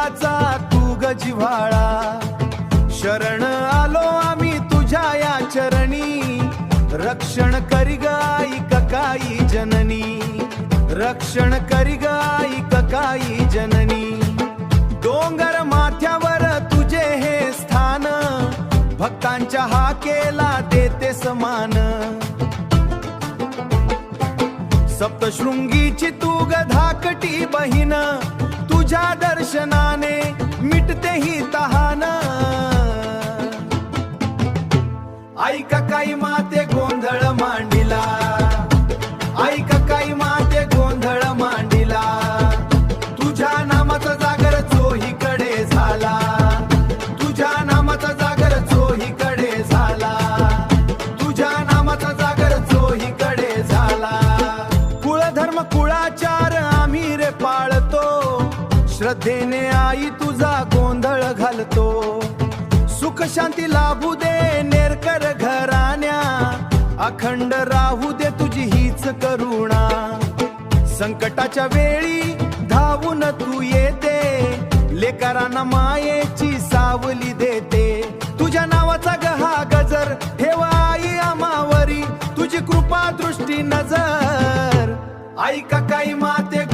कुळाचा तू ग जिव्हाळा, शरण आलो आम्ही तुझ्या या चरणी, रक्षण करी ग आई ककाई जननी, रक्षण करी ग आई ककाई जननी. डोंगर माथ्यावर तुझे हे स्थान, भक्तांच्या हाकेला देते समान. सप्तशृंगीची तू ग धाकटी बहीण, तुझ्या दर्शनाने मिटते ही तहान. आई ककाई माते गोंधळ मांडिला, आई ककाई माते गोंधळ मांडिला, तुझ्या नामाचा जागर चोहीकडे झाला, तुझ्या नामाचा जागर चोहीकडे झाला, तुझ्या नामाचा जागर चोहीकडे झाला. कुळधर्म कुळाचार आम्ही रे पाळतो, श्रद्धेने आई तुझा गोंधळ घालतो. सुख शांती लाभू दे नेरकर घराण्या, अखंड राहू दे तुझी हीच करुणा. संकटाच्या वेळी धावून तू येते, लेकरांना मायेची सावली देते. तुझ्या नावाचा गहा गजर ठेवा आई आम्हावरी, तुझी कृपा दृष्टी नजर. आई ककाई माते